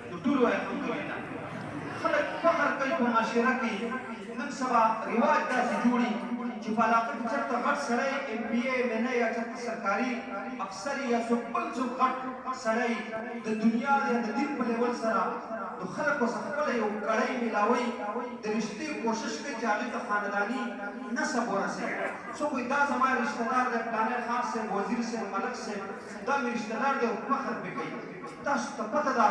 نو ټول وایي الحمدلله. خلک فخر کوي په معاشره کې نن سبا رواج داسې جوړي چې په علاقه کې چېرته غټ سړی MPA MNA یا چېرته سرکاري افسر یا څوک بل څوک غټ سړی د دنیا یا د دین په لیول سره نو خلک ورڅخه خپله یو کړۍ میلاوي د رښتې کوشش کوي چې هغې ته خانداني نسب ورسوي. څوک وایي دا زما رشته دار دی فلانی خان صاحب وزیر صاحب ملک صاحب دا مې رشته دار دی او فخر پرې کوي. تاسو ته پته ده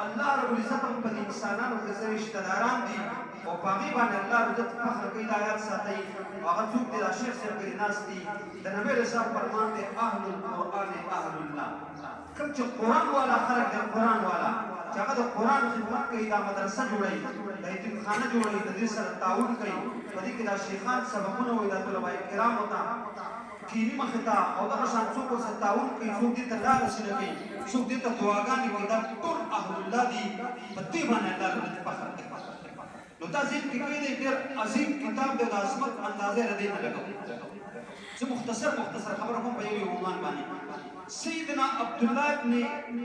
الله رب العزت هم په دې انسانانو کې څه رشته داران دي او په هغې باندې الله رب العزت فخر کوي. دا یاد ساتئ هغه څوک دی دا شیخ صاحب پرې ناست دي د نبي علیه السلام فرمان دی اهل القرآن اهل الله. کوم چې قرآن والا خلک دی قرآن والا چې هغه د قرآن خدمت کوي دا مدرسه جوړوي دا یتیمخانه جوړوي د دې سره تعاون کوي په دې کې دا شیخان سبقونه وایي دا طلبه کرامو ته کینی مخې ته او دغه شان څوک ورسره تعاون کوي څوک دې ته لاره رسېنه کوي څوک دې ته دعاګانې کوي دا ټول اهل الله دي په دې باندې الله رب فخر کوي. نو دا ذهن کې کوي دی ډېر عظیم کتاب دی د عظمت اندازې له دې نه لګوي. زه مختصر خبره کوم په یو عنوان باندې. سیدنا عبدالله ابن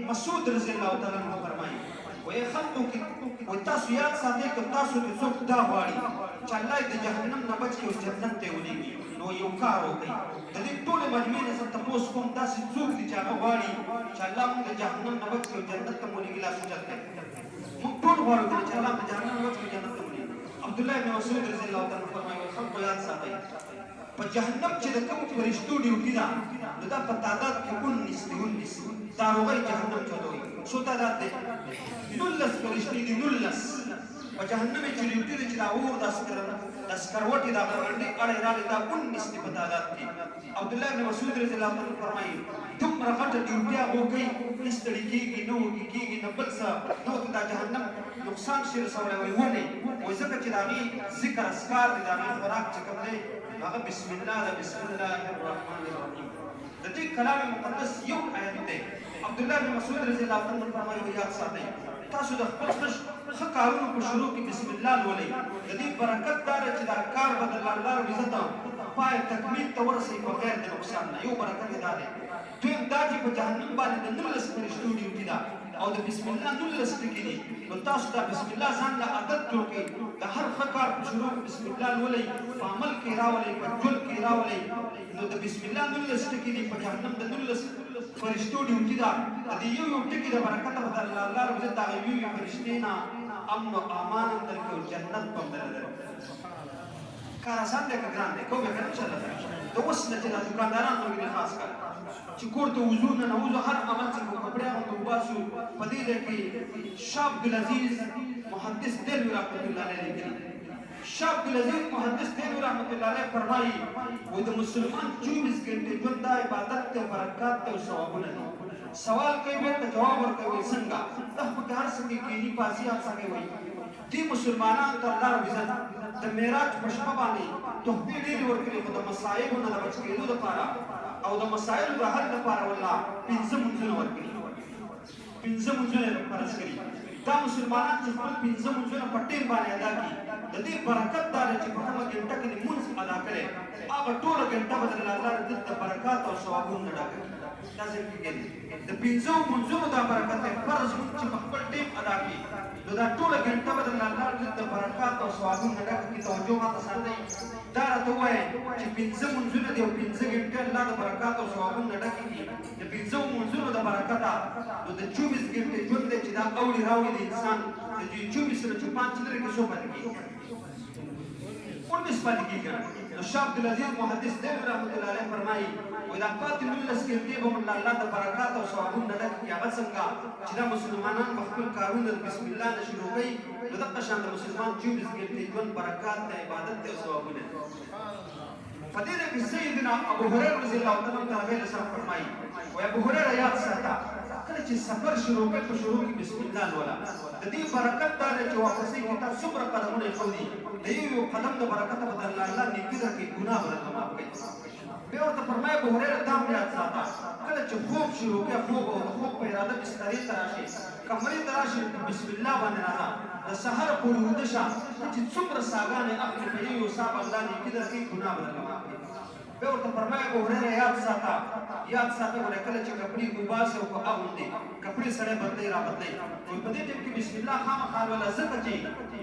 مسعود رضی الله تعالی عنہ فرمایي وایي خلکو کې وایي تاسو یاد ساتئ که تاسو کې څوک دا غواړي چې الله یې د جهنم نه بچ کړي او جنت ته یې ولېږي نو یو کار وکړئ. د دې ټولې مجموعې نه زه تپوس کوم داسې څوک دي چې هغه غواړي چې الله موږ د جهنم نه بچ کړي او جنت ته مو ولېږي لاس اوچت کړئ. موږ ټول غواړو چې الله د جهنم نه بچ کړي جنت ته ولېږي. عبدالله ابن مسعود رضی الله تعالی عنہ فرمایي وایي خلکو یاد ساتئ په جهنم چې د کوم فرشتو ډیوټي ده نو دا په تعداد کې 19 ناروغۍ جهنم ته وایي. څو تعداد دی؟ 19 فرشتې دي 19 په جهنم کې ډیوټي دي چې دا اور د سکروټې دا غرنډې اړې راغلې دا 19 دي په تعداد کې. عبدالله ابن مسعود رضی الله عنه فرمایي دومره غټه ډیوټي هغه کوي هېڅ ستړي کېږي نه وږي کېږي نه بل څه نو ته دا جهنم نقصان شي رسولی وایي ولې وایي ځکه چې د هغې ذکر اذکار دي د هغې خوراک چې کوم دی هغه بسم الله ده بسم الله الرحمن الرحیم. د دې کلام مقدس یو آیت دی. عبدالله بن مسعود رضی الله عنه فرمایي یاد ساتئ تاسو د خپل ښه کارونو په شروع کې بسم الله لولئ. د دې برکت دا ده چې دا کار به د الله رب عزت پای تکمیل ته ورسوي بغیر د نقصان نه. یو برکت یې دا دی. دویم دا چې په جهنم باندې د 19 فرشتو ډیوټي ده او د بسم الله 19 ټکي دي نو تاسو دا بسم الله ځان له عادت جوړ کړئ. د هر ښه کار په شروع کې بسم الله لولئ په عمل کې راولئ په ژوند کې راولئ نو د بسم الله 19 ټکي دي په جهنم د 19 فرشتو ډیوټي ده. د دې یو ټکي د برکته به الله رب عزت هغه یو فرشتې نه امن او امان هم درکړي او جنت به هم درکړي. کار آسان دی که ګران دی؟ کوم یې که انشاءالله د اوس نه چې دا دوکانداران وګوري خاص کار چې کور ته وضو نه نوځو هر عمل چې کوم کپړې هغه وباسو په دې ځای کې شاه عبدالعزیز محدث دهلوي رحمت الله علیه لیکلي. شاه عبدالعزیز محدث دهلوي رحمت الله علیه فرمایي وایي د مسلمان 24 ګنټې ژوند دا عبادت دی برکات دی او ثوابونه دي. سوال کوي بیرته جواب ورکوي څنګه دا پکې هر څه کې کینی پاسي هر څه کوي. دې مسلمانانو ته الله رب عزت د معراج په شپه باندې تحفې ډېرې ورکړي خو د مصایبو نه د بچ کېدو دپاره او د مسایلو د حل لپاره والله 15 منځونه ورکړي. 15 منځونه یې فرض کړي. دا مسلمانان چې خپل 15 منځونه په ټیم باندې ادا کړي د دې برکت دا دی چې په کومه ګنټه کې لمونځ ادا کړی هغه ټوله ګنټه به د الله رب د برکات او ثوابونو نه ډکه کړي. دا ذکر کېږي د 15 منځونو دا برکت دی. فرض مونځ چې په خپل ټیم ادا کړي نو دا ټوله ګنټه به د الله رب د برکات او ثوابونو نه ډکه کړي. توجه ماته ساتئ دا راته ووایئ چې 15 منځونه دي او 15 ګنټې الله د برکات او ثوابونو نه ډکې کړي. د 15 منځونو د برکته نو د 24 ګنټې ژوند دی چې دا اوړي راوړي د انسان د 24 سره چې 5 لري کې څو پاتې کېږي 19 پاتې کېږي. نو شاه عبدالعزیز محدث دهلوي رحمت الله علیه فرمایي وایي دا پاتې 19 ګنټې به موږ الله د برکات او ثوابونو نه ډکې کړي. هغه څنګه چې دا مسلمانان به خپل کارونه د بسم الله نه شروع کوي نو دغه شان د مسلمان 24 ګنټې ژوند برکات دی عبادت دی او ثوابونه دي. په دې کې سیدنا ابو هريره رضی الله تعالی عنہ فرمایي وایي ابو هريره یاد ساته کله چې سفر شروع کړ په شروع کې بسم الله ولا د دې برکت دا چې واپسې کې تاسو څومره قدمونه خوري د یو قدم د برکت په الله نیکی درکې ګناه ورته معاف کوي. بیا ورته فرمایي ابو هريره دا هم یاد ساته کله چې خوب شروع کړ خوب او د خوب په اراده بسترې ته راشي کمرې ته راشي بسم الله باندې راځه د سحر پورې ویده شه چې څومره ساګانې اخلي په یو ساه الله نیکي درکې ګناه ورته معاف کوي. به ورته فرمایي ابو هريره یاد ساته ولې کله چې کپړې وباسي او په اغوندي کپړې سړی بدلی را بدلی نو په دې ټیم کې بسم الله خامخا ولا ځکه چې